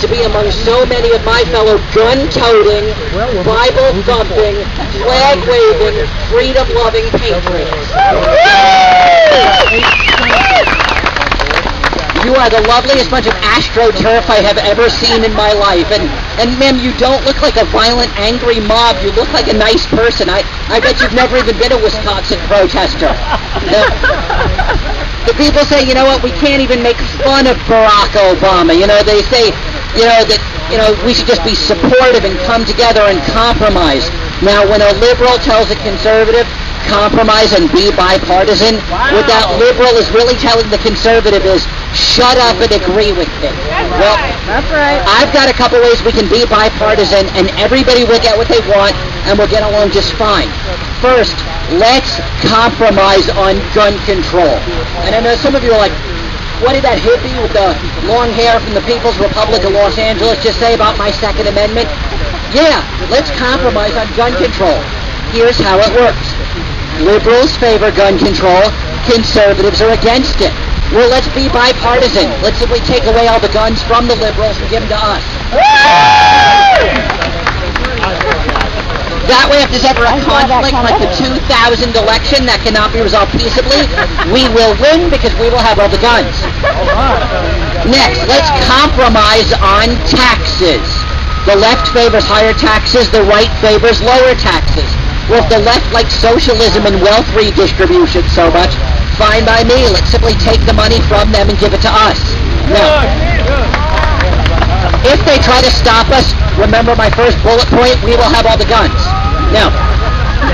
to be among so many of my fellow gun-toting, Bible-thumping, flag-waving, freedom-loving patriots. You are the loveliest bunch of astroturf I have ever seen in my life. And ma'am, you don't look like a violent, angry mob. You look like a nice person. I bet you've never even been a Wisconsin protester. The people say, you know what, we can't even make fun of Barack Obama. You know, they say, that, we should just be supportive and come together and compromise. Now, when a liberal tells a conservative, compromise and be bipartisan, what that liberal is really telling the conservative is, shut up and agree with me. That's right. I've got a couple ways we can be bipartisan, and everybody will get what they want, and we'll get along just fine. First, let's compromise on gun control. And I know some of you are like, what did that hippie with the long hair from the People's Republic of Los Angeles just say about my Second Amendment? Yeah, let's compromise on gun control. Here's how it works. Liberals favor gun control, conservatives are against it. Well, let's be bipartisan. Let's simply take away all the guns from the liberals and give them to us. That way, if there's ever a conflict like the 2000 election that cannot be resolved peaceably, we will win because we will have all the guns. Next, let's compromise on taxes. The left favors higher taxes, the right favors lower taxes. Well, if the left likes socialism and wealth redistribution so much, fine by me. Let's simply take the money from them and give it to us. Now, if they try to stop us, remember my first bullet point, we will have all the guns. Now,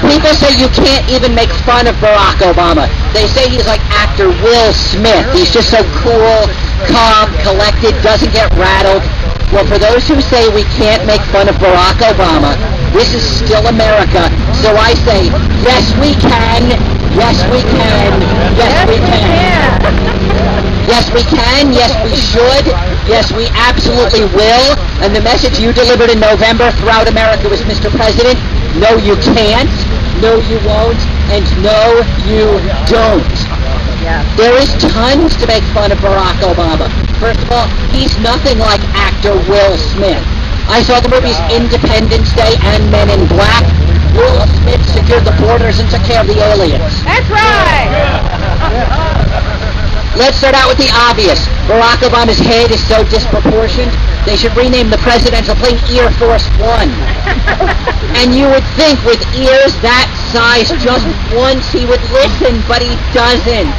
people say you can't even make fun of Barack Obama. They say he's like actor Will Smith. He's just so cool, calm, collected, doesn't get rattled. Well, for those who say we can't make fun of Barack Obama, this is still America. So I say, yes, we can. Yes, we can. Yes, we can. Yes, we can. Yes, we should. Yes, we absolutely will. And the message you delivered in November throughout America was, Mr. President, no, you can't. No, you won't. And no, you don't. There is tons to make fun of Barack Obama. First of all, he's nothing like actor Will Smith. I saw the movies Independence Day and Men in Black. Will Smith secured the borders and took care of the aliens. That's right! Let's start out with the obvious. Barack Obama's head is so disproportioned, they should rename the presidential plane Air Force One. And you would think with ears that size just once he would listen, but he doesn't.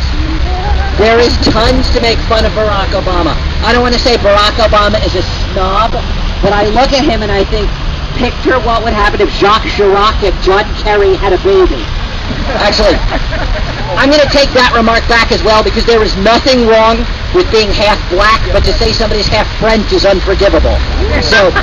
There is tons to make fun of Barack Obama. I don't want to say Barack Obama is a snob, but I look at him and I think, picture what would happen if Jacques Chirac and John Kerry had a baby. Actually, I'm going to take that remark back as well, because there is nothing wrong with being half black, but to say somebody's half French is unforgivable. So,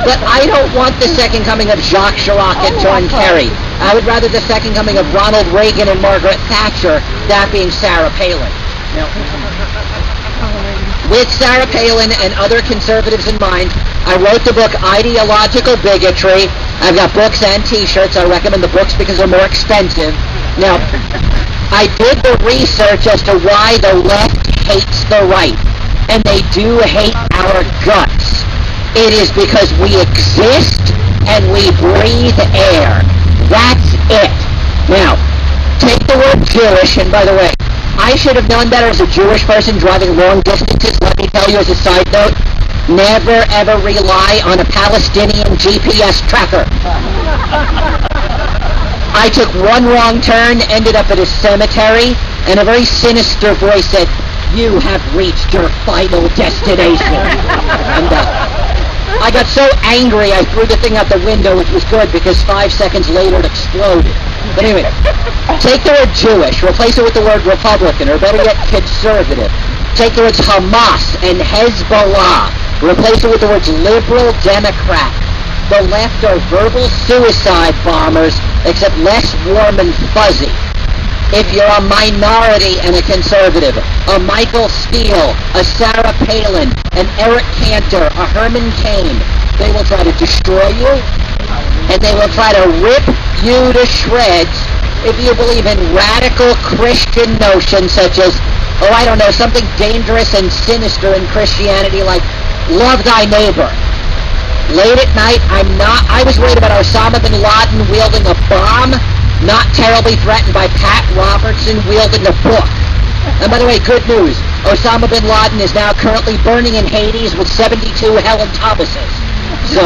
but I don't want the second coming of Jacques Chirac and John Kerry. I would rather the second coming of Ronald Reagan and Margaret Thatcher, that being Sarah Palin. Now, with Sarah Palin and other conservatives in mind, I wrote the book Ideological Bigotry. I've got books and t-shirts. I recommend the books because they're more expensive. Now, I did the research as to why the left hates the right, and they do hate our guts. It is because we exist and we breathe air. That's it. Now, take the word Jewish, and by the way, I should have known better as a Jewish person driving long distances. Let me tell you as a side note, never ever rely on a Palestinian GPS tracker. I took one wrong turn, ended up at a cemetery, and a very sinister voice said, "You have reached your final destination." And I got so angry I threw the thing out the window, which was good because 5 seconds later it exploded. But anyway, take the word Jewish, replace it with the word Republican, or better yet, conservative. Take the words Hamas and Hezbollah, replace it with the words liberal Democrat. The left are verbal suicide bombers, except less warm and fuzzy. If you're a minority and a conservative, a Michael Steele, a Sarah Palin, an Eric Cantor, a Herman Cain, they will try to destroy you, and they will try to rip you to shreds if you believe in radical Christian notions such as, oh, I don't know, something dangerous and sinister in Christianity like love thy neighbor. Late at night, I was worried about Osama bin Laden wielding a bomb, not terribly threatened by Pat Robertson wielding a book. And by the way, good news, Osama bin Laden is now currently burning in Hades with 72 Helen Thomases. So,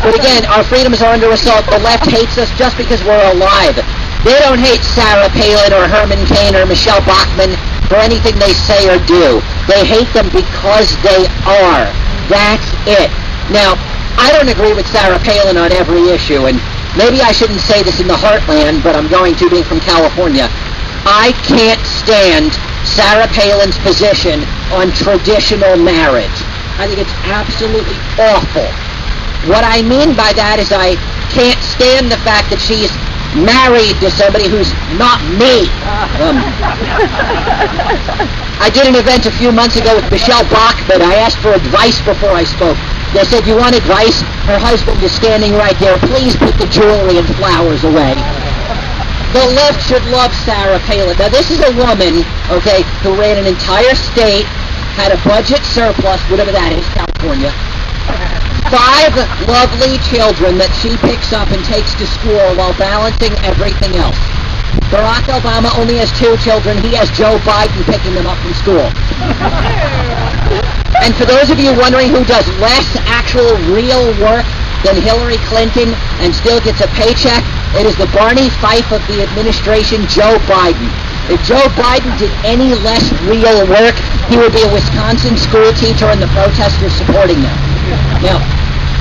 but again, our freedoms are under assault. The left hates us just because we're alive. They don't hate Sarah Palin or Herman Cain or Michelle Bachmann for anything they say or do. They hate them because they are. That's it. Now, I don't agree with Sarah Palin on every issue, and maybe I shouldn't say this in the heartland, but I'm going to, being from California. I can't stand Sarah Palin's position on traditional marriage. I think it's absolutely awful. What I mean by that is I can't stand the fact that she's married to somebody who's not me. I did an event a few months ago with Michelle Bachmann. I asked for advice before I spoke. They said, you want advice? Her husband is standing right there. Please put the jewelry and flowers away. The left should love Sarah Palin. Now, this is a woman, okay, who ran an entire state, had a budget surplus, whatever that is, California, 5 lovely children that she picks up and takes to school while balancing everything else. Barack Obama only has 2 children. He has Joe Biden picking them up from school. And for those of you wondering who does less actual real work than Hillary Clinton and still gets a paycheck, it is the Barney Fife of the administration, Joe Biden. If Joe Biden did any less real work, he would be a Wisconsin school teacher and the protesters supporting them. Now,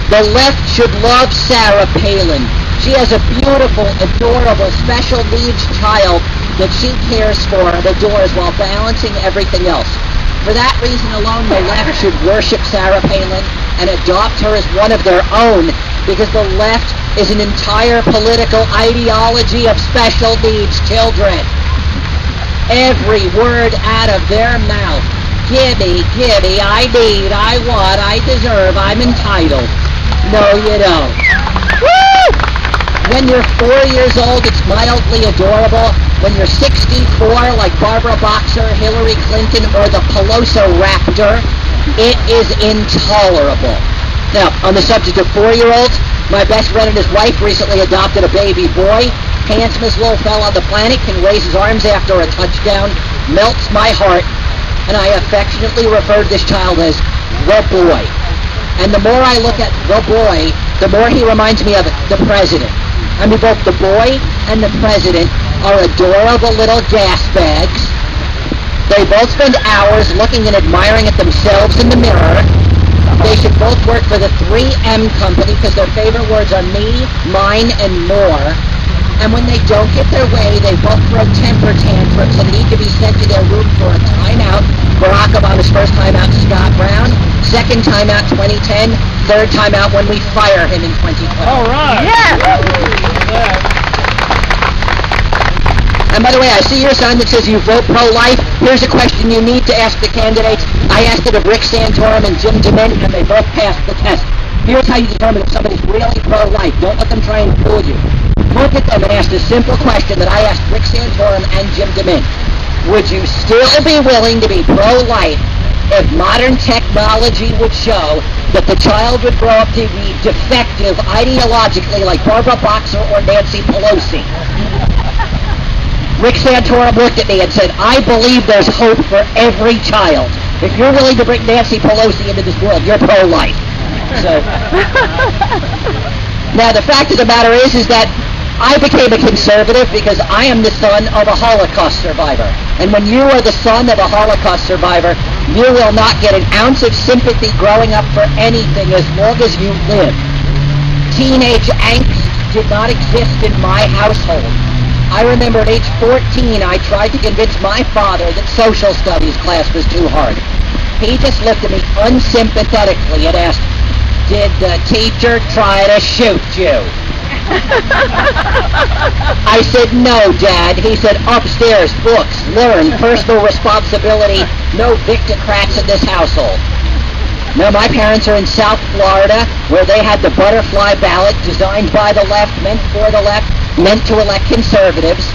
the left should love Sarah Palin. She has a beautiful, adorable, special needs child that she cares for and adores while balancing everything else. For that reason alone, the left should worship Sarah Palin and adopt her as one of their own, because the left is an entire political ideology of special needs children. Every word out of their mouth, gimme, I need, I want, I deserve, I'm entitled. No, you don't. Woo! When you're 4 years old, it's mildly adorable. When you're 64, like Barbara Boxer, Hillary Clinton, or the Pelosi Raptor, it is intolerable. Now, on the subject of 4-year-olds, my best friend and his wife recently adopted a baby boy. Handsomest little fella on the planet, can raise his arms after a touchdown, melts my heart, and I affectionately refer to this child as the boy. And the more I look at the boy, the more he reminds me of the president. I mean, both the boy and the president are adorable little gas bags. They both spend hours looking and admiring at themselves in the mirror. They should both work for the 3M company because their favorite words are me, mine, and more. And when they don't get their way, they both throw temper tantrums and need to be sent to their room for a timeout. Barack Obama's first timeout, Scott Brown. Second timeout, 2010. Third timeout when we fire him in 2012. All right. Yeah. And by the way, I see your sign that says you vote pro-life. Here's a question you need to ask the candidates. I asked it of Rick Santorum and Jim DeMint, and they both passed the test. Here's how you determine if somebody's really pro-life. Don't let them try and fool you. Look at them and ask the simple question that I asked Rick Santorum and Jim DeMint. Would you still be willing to be pro-life if modern technology would show that the child would grow up to be defective ideologically like Barbara Boxer or Nancy Pelosi? Rick Santorum looked at me and said, I believe there's hope for every child. If you're willing to bring Nancy Pelosi into this world, you're pro-life. So, now the fact of the matter is that I became a conservative because I am the son of a Holocaust survivor. And when you are the son of a Holocaust survivor, you will not get an ounce of sympathy growing up for anything as long as you live. Teenage angst did not exist in my household. I remember at age 14, I tried to convince my father that social studies class was too hard. He just looked at me unsympathetically and asked, did the teacher try to shoot you? I said, no, Dad. He said, upstairs, books, learn, personal responsibility, no victocrats in this household. Now, my parents are in South Florida, where they had the butterfly ballot designed by the left, meant for the left, meant to elect conservatives.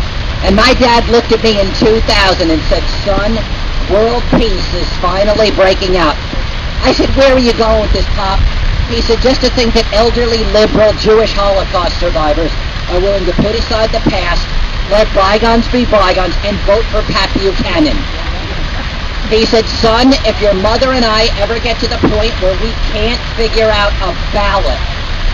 And my dad looked at me in 2000 and said, son, world peace is finally breaking out. I said, where are you going with this, Pop? He said, just to think that elderly, liberal, Jewish Holocaust survivors are willing to put aside the past, let bygones be bygones, and vote for Pat Buchanan. He said, son, if your mother and I ever get to the point where we can't figure out a ballot,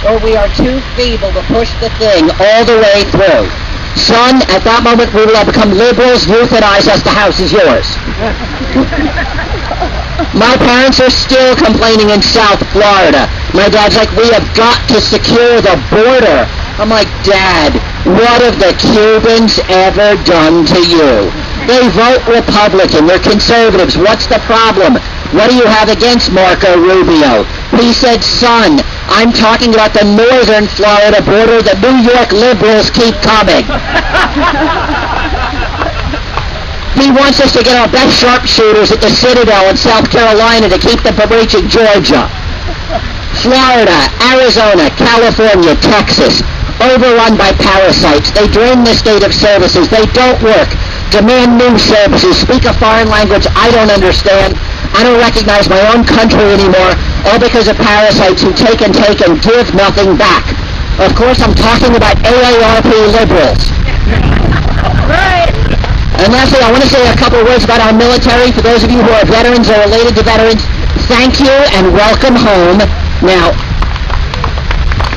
or we are too feeble to push the thing all the way through, son, at that moment we will have become liberals, euthanize us, the house is yours. My parents are still complaining in South Florida. My dad's like, we have got to secure the border. I'm like, Dad, what have the Cubans ever done to you? They vote Republican. They're conservatives. What's the problem? What do you have against Marco Rubio? He said, son, I'm talking about the northern Florida border. The New York liberals keep coming. He wants us to get our best sharpshooters at the Citadel in South Carolina to keep them from reaching Georgia. Florida, Arizona, California, Texas, overrun by parasites. They drain the state of services. They don't work. Demand new services. Speak a foreign language I don't understand. I don't recognize my own country anymore, all because of parasites who take and give nothing back. Of course, I'm talking about AARP liberals. And lastly, I want to say a couple of words about our military. For those of you who are veterans or related to veterans, thank you and welcome home. Now,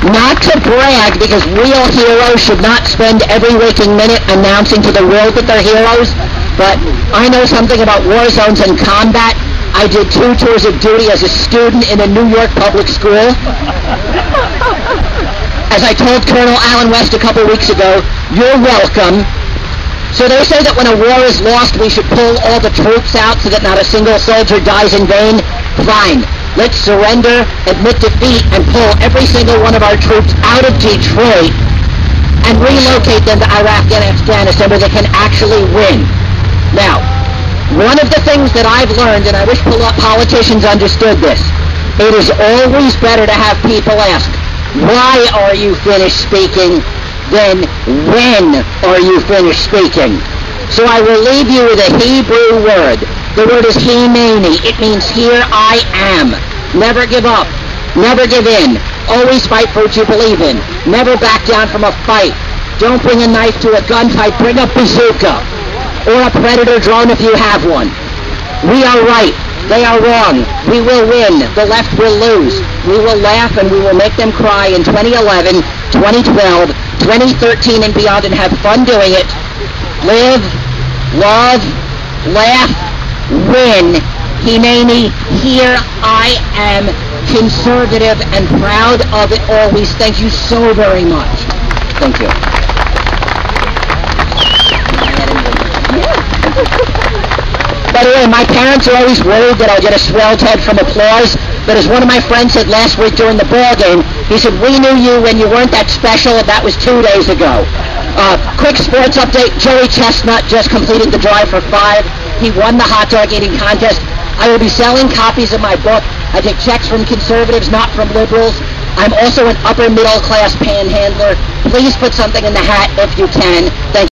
not to brag, because real heroes should not spend every waking minute announcing to the world that they're heroes, but I know something about war zones and combat. I did 2 tours of duty as a student in a New York public school. As I told Colonel Alan West a couple weeks ago, you're welcome. So they say that when a war is lost, we should pull all the troops out so that not a single soldier dies in vain. Fine. Let's surrender, admit defeat, and pull every single one of our troops out of Detroit and relocate them to Iraq and Afghanistan where they can actually win. Now, one of the things that I've learned, and I wish politicians understood this, it is always better to have people ask, why are you finished speaking? Then, when are you finished speaking? So I will leave you with a Hebrew word. The word is hineni. It means here I am. Never give up. Never give in. Always fight for what you believe in. Never back down from a fight. Don't bring a knife to a gunfight. Bring a bazooka. Or a Predator drone if you have one. We are right. They are wrong. We will win. The left will lose. We will laugh and we will make them cry in 2011, 2012, 2013 and beyond, and have fun doing it. Live, love, laugh, win. Hineni, here I am, conservative and proud of it always. Thank you so very much. Thank you. By the way, my parents are always worried that I'll get a swelled head from applause, but as one of my friends said last week during the ball game, he said, we knew you when you weren't that special, and that was 2 days ago. Quick sports update, Joey Chestnut just completed the drive for 5. He won the hot dog eating contest. I will be selling copies of my book. I take checks from conservatives, not from liberals. I'm also an upper middle class panhandler. Please put something in the hat if you can. Thank you.